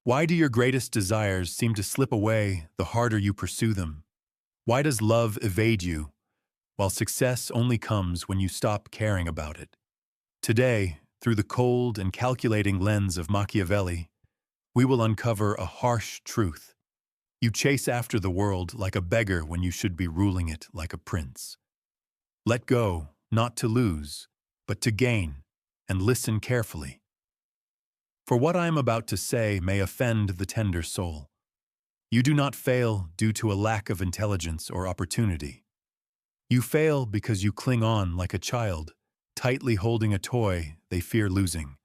Why do your greatest desires seem to slip away the harder you pursue them? Why does love evade you, while success only comes when you stop caring about it? Today, through the cold and calculating lens of Machiavelli, we will uncover a harsh truth. You chase after the world like a beggar when you should be ruling it like a prince. Let go, not to lose, but to gain, and listen carefully. For what I am about to say may offend the tender soul. You do not fail due to a lack of intelligence or opportunity. You fail because you cling on like a child, tightly holding a toy they fear losing.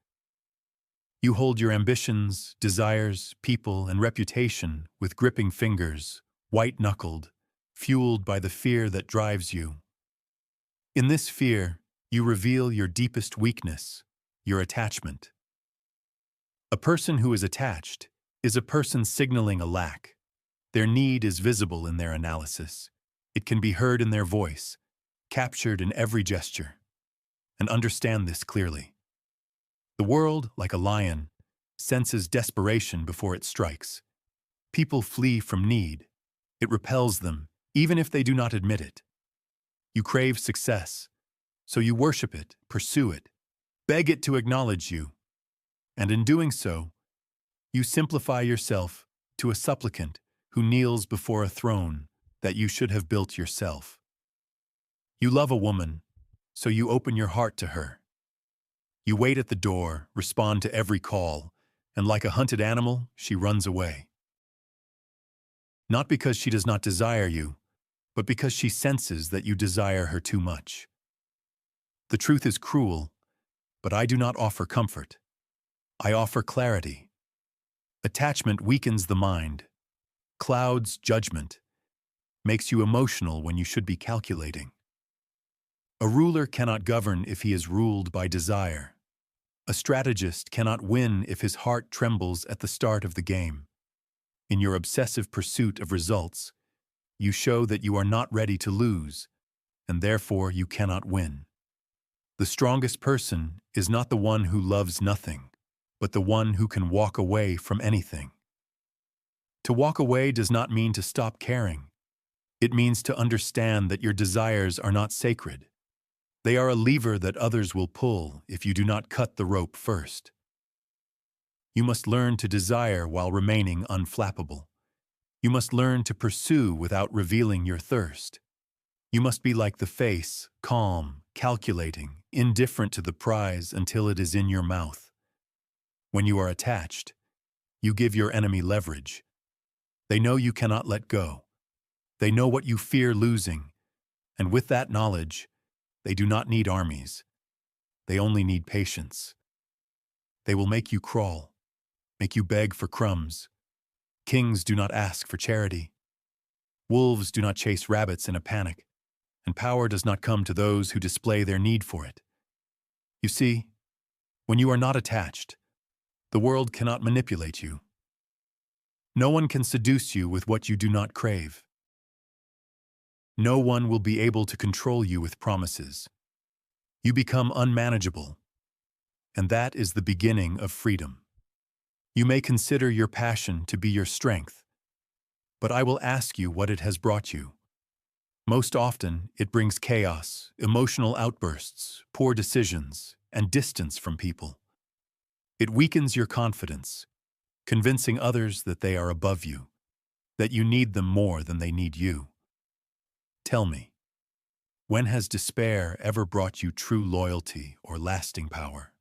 You hold your ambitions, desires, people, and reputation with gripping fingers, white-knuckled, fueled by the fear that drives you. In this fear, you reveal your deepest weakness, your attachment. A person who is attached is a person signaling a lack. Their need is visible in their analysis. It can be heard in their voice, captured in every gesture. And understand this clearly. The world, like a lion, senses desperation before it strikes. People flee from need. It repels them, even if they do not admit it. You crave success, so you worship it, pursue it, beg it to acknowledge you. And in doing so, you simplify yourself to a supplicant who kneels before a throne that you should have built yourself. You love a woman, so you open your heart to her. You wait at the door, respond to every call, and like a hunted animal, she runs away. Not because she does not desire you, but because she senses that you desire her too much. The truth is cruel, but I do not offer comfort. I offer clarity. Attachment weakens the mind, clouds judgment, makes you emotional when you should be calculating. A ruler cannot govern if he is ruled by desire. A strategist cannot win if his heart trembles at the start of the game. In your obsessive pursuit of results, you show that you are not ready to lose, and therefore you cannot win. The strongest person is not the one who loves nothing, but the one who can walk away from anything. To walk away does not mean to stop caring. It means to understand that your desires are not sacred. They are a lever that others will pull if you do not cut the rope first. You must learn to desire while remaining unflappable. You must learn to pursue without revealing your thirst. You must be like the face, calm, calculating, indifferent to the prize until it is in your mouth. When you are attached, you give your enemy leverage. They know you cannot let go. They know what you fear losing, and with that knowledge, they do not need armies. They only need patience. They will make you crawl, make you beg for crumbs. Kings do not ask for charity. Wolves do not chase rabbits in a panic, and power does not come to those who display their need for it. You see, when you are not attached, the world cannot manipulate you. No one can seduce you with what you do not crave. No one will be able to control you with promises. You become unmanageable, and that is the beginning of freedom. You may consider your passion to be your strength, but I will ask you what it has brought you. Most often, it brings chaos, emotional outbursts, poor decisions, and distance from people. It weakens your confidence, convincing others that they are above you, that you need them more than they need you. Tell me, when has despair ever brought you true loyalty or lasting power?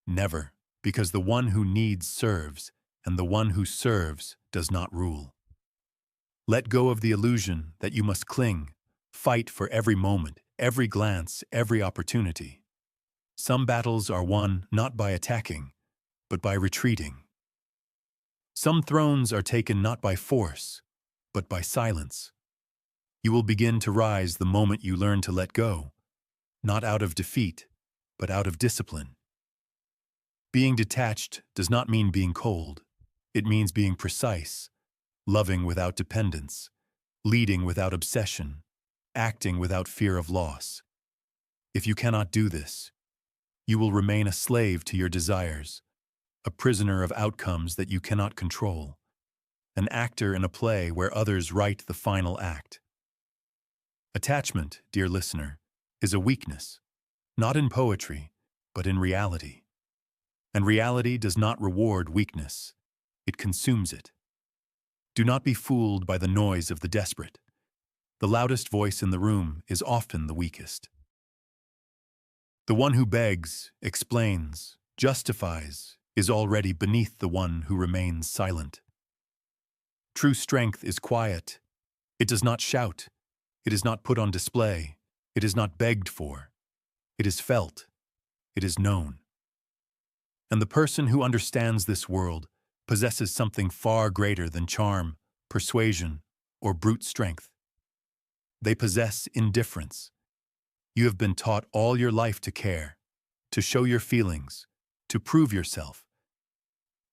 Never, because the one who needs serves, and the one who serves does not rule. Let go of the illusion that you must cling, fight for every moment, every glance, every opportunity. Some battles are won not by attacking, but by retreating. Some thrones are taken not by force, but by silence. You will begin to rise the moment you learn to let go, not out of defeat, but out of discipline. Being detached does not mean being cold. It means being precise, loving without dependence, leading without obsession, acting without fear of loss. If you cannot do this, you will remain a slave to your desires, a prisoner of outcomes that you cannot control, an actor in a play where others write the final act. Attachment, dear listener, is a weakness, not in poetry, but in reality. And reality does not reward weakness, it consumes it. Do not be fooled by the noise of the desperate. The loudest voice in the room is often the weakest. The one who begs, explains, justifies, is already beneath the one who remains silent. True strength is quiet. It does not shout. It is not put on display. It is not begged for. It is felt. It is known. And the person who understands this world possesses something far greater than charm, persuasion, or brute strength. They possess indifference. You have been taught all your life to care, to show your feelings, to prove yourself.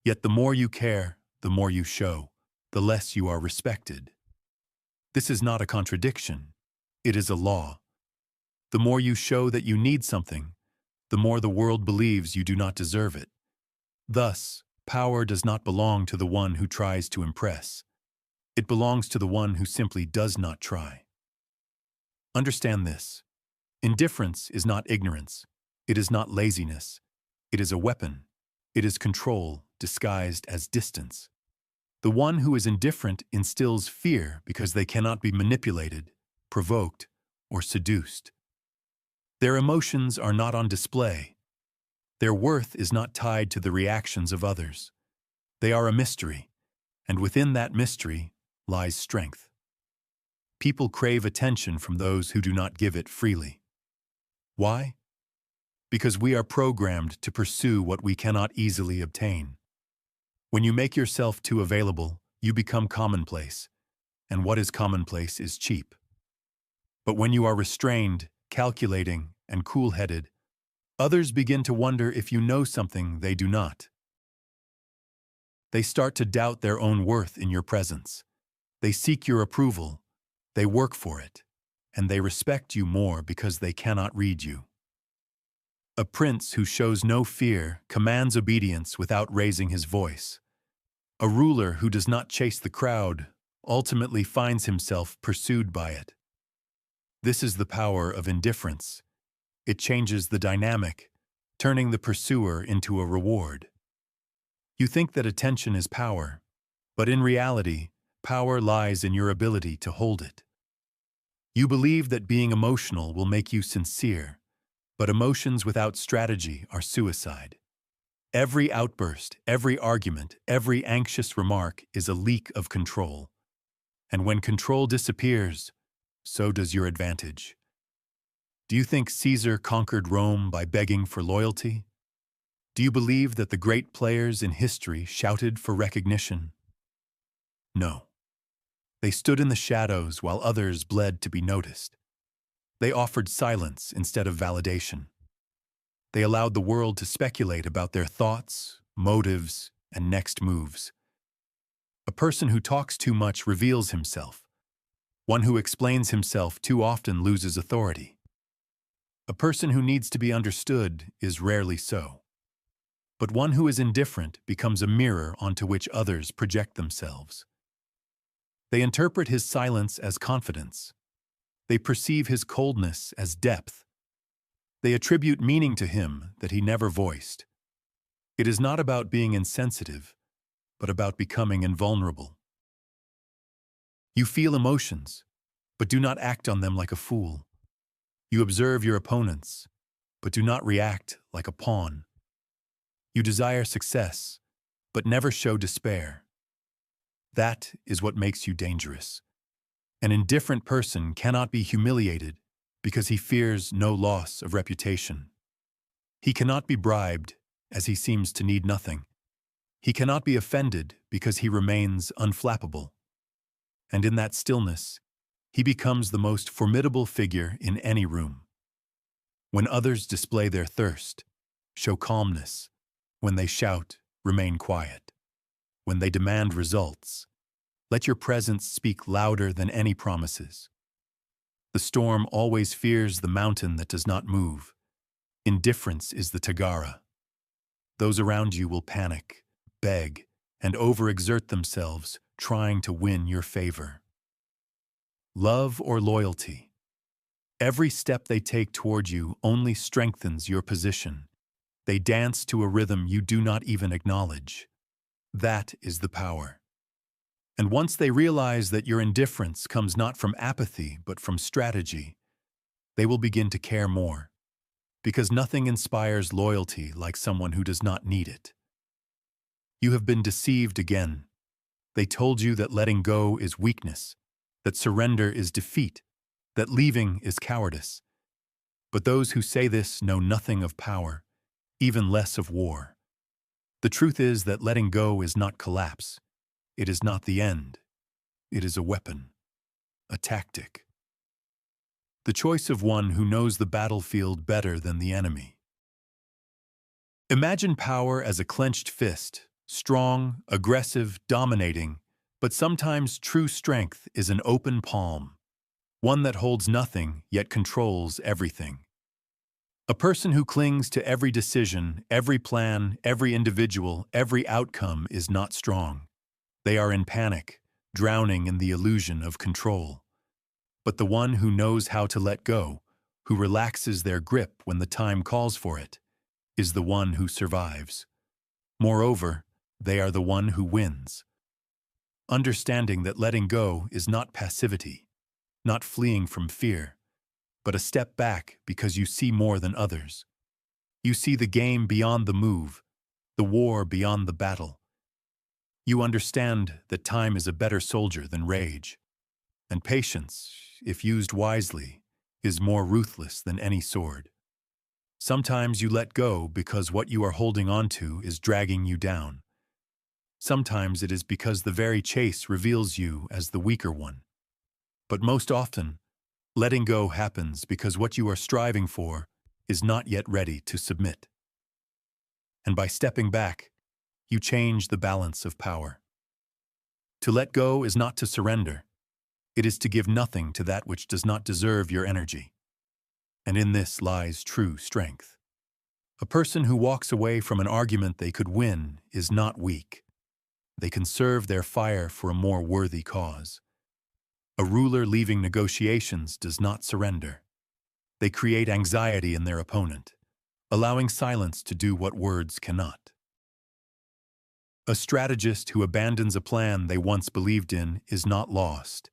Yet the more you care, the more you show, the less you are respected. This is not a contradiction. It is a law. The more you show that you need something, the more the world believes you do not deserve it. Thus, power does not belong to the one who tries to impress. It belongs to the one who simply does not try. Understand this. Indifference is not ignorance. It is not laziness. It is a weapon. It is control disguised as distance. The one who is indifferent instills fear because they cannot be manipulated, provoked, or seduced. Their emotions are not on display. Their worth is not tied to the reactions of others. They are a mystery, and within that mystery lies strength. People crave attention from those who do not give it freely. Why? Because we are programmed to pursue what we cannot easily obtain. When you make yourself too available, you become commonplace, and what is commonplace is cheap. But when you are restrained, calculating, and cool-headed, others begin to wonder if you know something they do not. They start to doubt their own worth in your presence. They seek your approval, they work for it, and they respect you more because they cannot read you. A prince who shows no fear commands obedience without raising his voice. A ruler who does not chase the crowd ultimately finds himself pursued by it. This is the power of indifference. It changes the dynamic, turning the pursuer into a reward. You think that attention is power, but in reality, power lies in your ability to hold it. You believe that being emotional will make you sincere, but emotions without strategy are suicide. Every outburst, every argument, every anxious remark is a leak of control. And when control disappears, so does your advantage. Do you think Caesar conquered Rome by begging for loyalty? Do you believe that the great players in history shouted for recognition? No. They stood in the shadows while others bled to be noticed. They offered silence instead of validation. They allowed the world to speculate about their thoughts, motives, and next moves. A person who talks too much reveals himself. One who explains himself too often loses authority. A person who needs to be understood is rarely so. But one who is indifferent becomes a mirror onto which others project themselves. They interpret his silence as confidence. They perceive his coldness as depth. They attribute meaning to him that he never voiced. It is not about being insensitive, but about becoming invulnerable. You feel emotions, but do not act on them like a fool. You observe your opponents, but do not react like a pawn. You desire success, but never show despair. That is what makes you dangerous. An indifferent person cannot be humiliated because he fears no loss of reputation. He cannot be bribed, as he seems to need nothing. He cannot be offended because he remains unflappable. And in that stillness, he becomes the most formidable figure in any room. When others display their thirst, show calmness. When they shout, remain quiet. When they demand results, let your presence speak louder than any promises. The storm always fears the mountain that does not move. Indifference is the Tagara. those around you will panic, beg, and overexert themselves trying to win your favor. Love or loyalty. Every step they take toward you only strengthens your position. They dance to a rhythm you do not even acknowledge. That is the power. And once they realize that your indifference comes not from apathy but from strategy, they will begin to care more. Because nothing inspires loyalty like someone who does not need it. You have been deceived again. They told you that letting go is weakness, that surrender is defeat, that leaving is cowardice. But those who say this know nothing of power, even less of war. The truth is that letting go is not collapse. It is not the end. It is a weapon, a tactic. The choice of one who knows the battlefield better than the enemy. Imagine power as a clenched fist, strong, aggressive, dominating, but sometimes true strength is an open palm, one that holds nothing yet controls everything. A person who clings to every decision, every plan, every individual, every outcome is not strong. They are in panic, drowning in the illusion of control. But the one who knows how to let go, who relaxes their grip when the time calls for it, is the one who survives. Moreover, they are the one who wins. Understanding that letting go is not passivity, not fleeing from fear, but a step back because you see more than others. You see the game beyond the move, the war beyond the battle. You understand that time is a better soldier than rage, and patience, if used wisely, is more ruthless than any sword. Sometimes you let go because what you are holding onto is dragging you down. Sometimes it is because the very chase reveals you as the weaker one. But most often, letting go happens because what you are striving for is not yet ready to submit. And by stepping back, you change the balance of power. To let go is not to surrender. It is to give nothing to that which does not deserve your energy. And in this lies true strength. A person who walks away from an argument they could win is not weak. They conserve their fire for a more worthy cause. A ruler leaving negotiations does not surrender. They create anxiety in their opponent, allowing silence to do what words cannot. A strategist who abandons a plan they once believed in is not lost.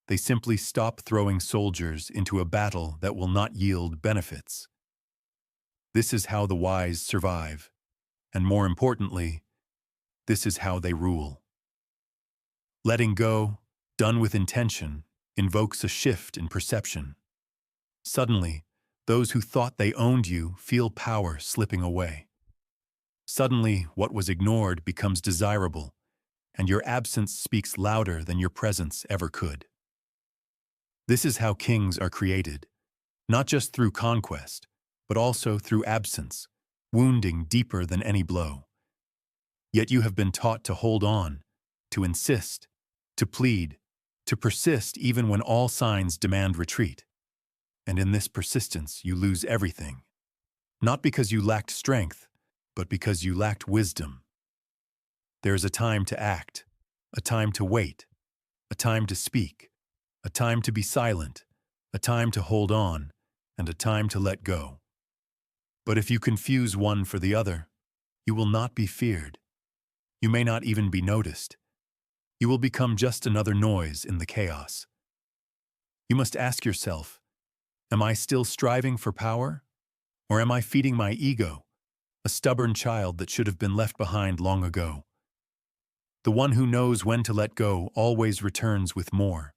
They simply stop throwing soldiers into a battle that will not yield benefits. This is how the wise survive, and more importantly, this is how they rule. Letting go, done with intention, invokes a shift in perception. Suddenly, those who thought they owned you feel power slipping away. Suddenly, what was ignored becomes desirable, and your absence speaks louder than your presence ever could. This is how kings are created, not just through conquest, but also through absence, wounding deeper than any blow. Yet you have been taught to hold on, to insist, to plead, to persist even when all signs demand retreat. And in this persistence, you lose everything. Not because you lacked strength, but because you lacked wisdom. There is a time to act, a time to wait, a time to speak, a time to be silent, a time to hold on, and a time to let go. But if you confuse one for the other, you will not be feared. You may not even be noticed. You will become just another noise in the chaos. You must ask yourself, am I still striving for power? Or am I feeding my ego, a stubborn child that should have been left behind long ago? The one who knows when to let go always returns with more,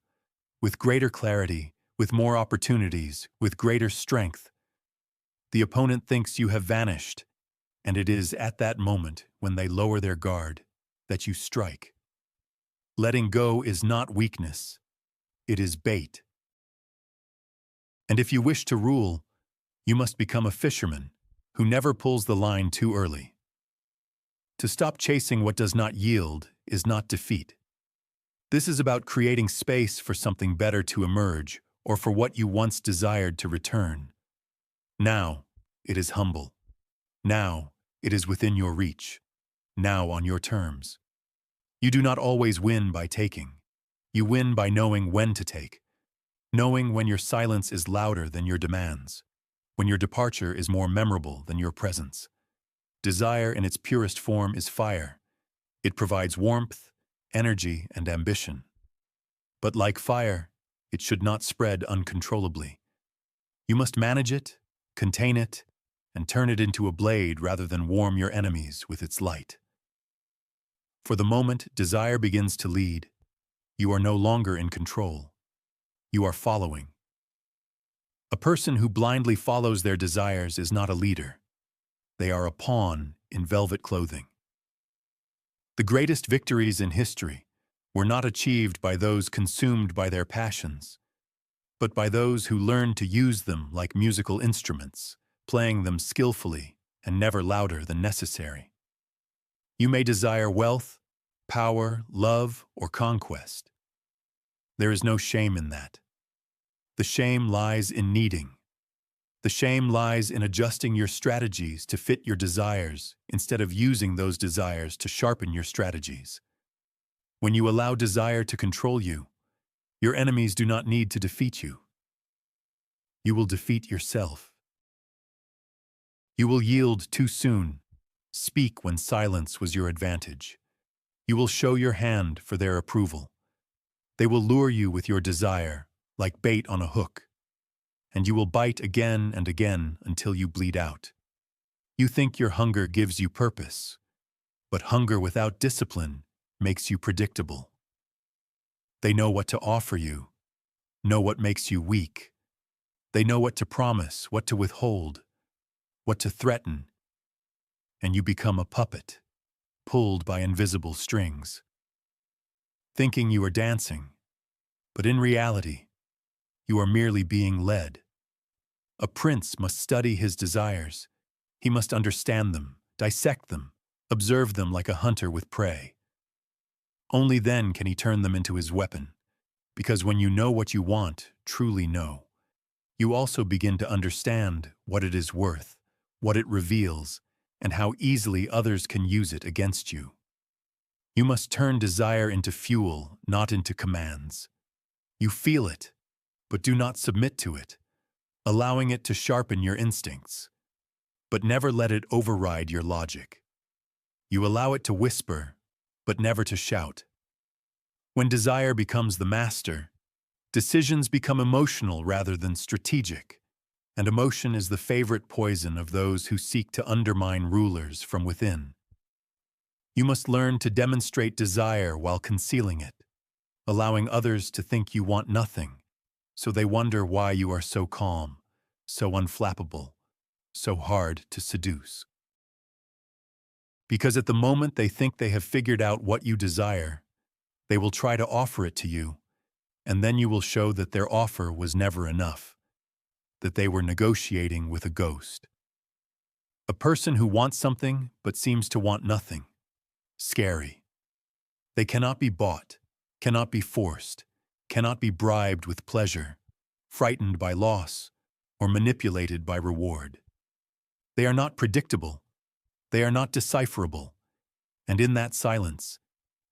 with greater clarity, with more opportunities, with greater strength. The opponent thinks you have vanished, and it is at that moment, when they lower their guard, that you strike. Letting go is not weakness. It is bait. And if you wish to rule, you must become a fisherman who never pulls the line too early. To stop chasing what does not yield is not defeat. This is about creating space for something better to emerge or for what you once desired to return. Now, it is humble. Now, It is within your reach, now on your terms. You do not always win by taking. You win by knowing when to take, knowing when your silence is louder than your demands, when your departure is more memorable than your presence. Desire in its purest form is fire. It provides warmth, energy, and ambition. But like fire, it should not spread uncontrollably. You must manage it, contain it, and turn it into a blade rather than warm your enemies with its light. For the moment desire begins to lead, you are no longer in control. You are following. A person who blindly follows their desires is not a leader. They are a pawn in velvet clothing. The greatest victories in history were not achieved by those consumed by their passions, but by those who learned to use them like musical instruments, playing them skillfully and never louder than necessary. You may desire wealth, power, love, or conquest. There is no shame in that. The shame lies in needing. The shame lies in adjusting your strategies to fit your desires instead of using those desires to sharpen your strategies. When you allow desire to control you, your enemies do not need to defeat you. You will defeat yourself. You will yield too soon. Speak when silence was your advantage. You will show your hand for their approval. They will lure you with your desire, like bait on a hook, and you will bite again and again until you bleed out. You think your hunger gives you purpose, but hunger without discipline makes you predictable. They know what to offer you, know what makes you weak. They know what to promise, what to withhold, what to threaten, and you become a puppet, pulled by invisible strings. Thinking you are dancing, but in reality, you are merely being led. A prince must study his desires. He must understand them, dissect them, observe them like a hunter with prey. Only then can he turn them into his weapon, because when you know what you want, truly know, you also begin to understand what it is worth, what it reveals, and how easily others can use it against you. You must turn desire into fuel, not into commands. You feel it, but do not submit to it, allowing it to sharpen your instincts. But never let it override your logic. You allow it to whisper, but never to shout. When desire becomes the master, decisions become emotional rather than strategic, and emotion is the favorite poison of those who seek to undermine rulers from within. You must learn to demonstrate desire while concealing it, allowing others to think you want nothing, so they wonder why you are so calm, so unflappable, so hard to seduce. Because at the moment they think they have figured out what you desire, they will try to offer it to you, and then you will show that their offer was never enough, that they were negotiating with a ghost. A person who wants something but seems to want nothing. Scary. They cannot be bought, cannot be forced, cannot be bribed with pleasure, frightened by loss, or manipulated by reward. They are not predictable, they are not decipherable, and in that silence,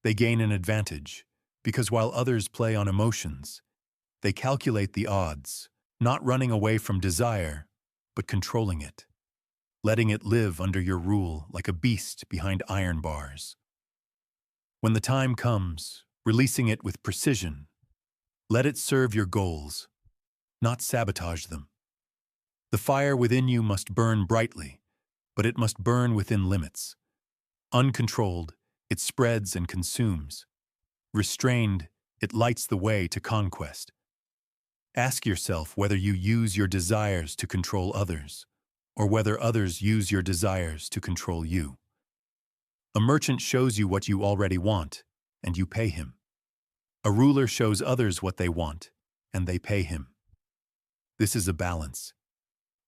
they gain an advantage, because while others play on emotions, they calculate the odds, not running away from desire, but controlling it, letting it live under your rule like a beast behind iron bars. When the time comes, releasing it with precision, let it serve your goals, not sabotage them. The fire within you must burn brightly, but it must burn within limits. Uncontrolled, it spreads and consumes. Restrained, it lights the way to conquest. Ask yourself whether you use your desires to control others, or whether others use your desires to control you. A merchant shows you what you already want, and you pay him. A ruler shows others what they want, and they pay him. This is a balance.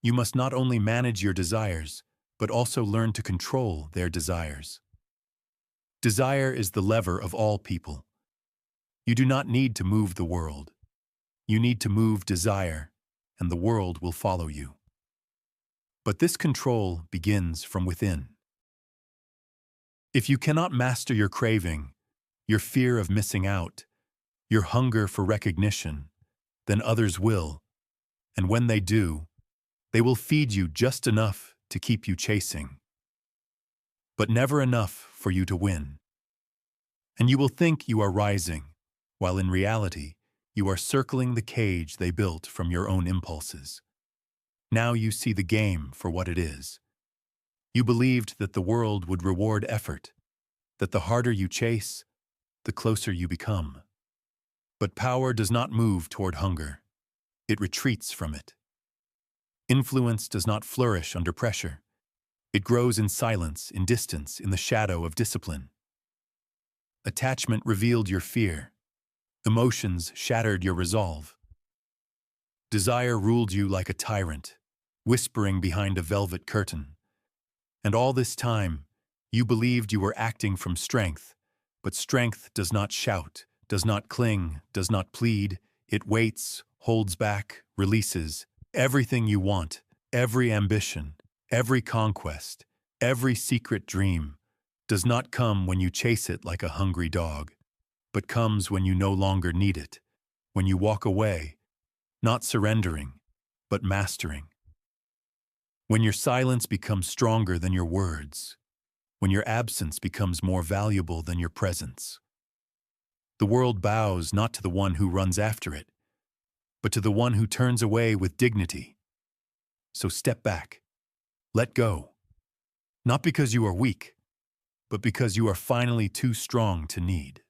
You must not only manage your desires, but also learn to control their desires. Desire is the lever of all people. You do not need to move the world. You need to move desire, and the world will follow you. But this control begins from within. If you cannot master your craving, your fear of missing out, your hunger for recognition, then others will, and when they do, they will feed you just enough to keep you chasing, but never enough for you to win. And you will think you are rising, while in reality, you are circling the cage they built from your own impulses. Now you see the game for what it is. You believed that the world would reward effort, that the harder you chase, the closer you become. But power does not move toward hunger. It retreats from it. Influence does not flourish under pressure. It grows in silence, in distance, in the shadow of discipline. Attachment revealed your fear. Emotions shattered your resolve. Desire ruled you like a tyrant, whispering behind a velvet curtain. And all this time, you believed you were acting from strength, but strength does not shout, does not cling, does not plead. It waits, holds back, releases. Everything you want, every ambition, every conquest, every secret dream, does not come when you chase it like a hungry dog, but comes when you no longer need it, when you walk away, not surrendering, but mastering. When your silence becomes stronger than your words, when your absence becomes more valuable than your presence. The world bows not to the one who runs after it, but to the one who turns away with dignity. So step back. Let go. Not because you are weak, but because you are finally too strong to need.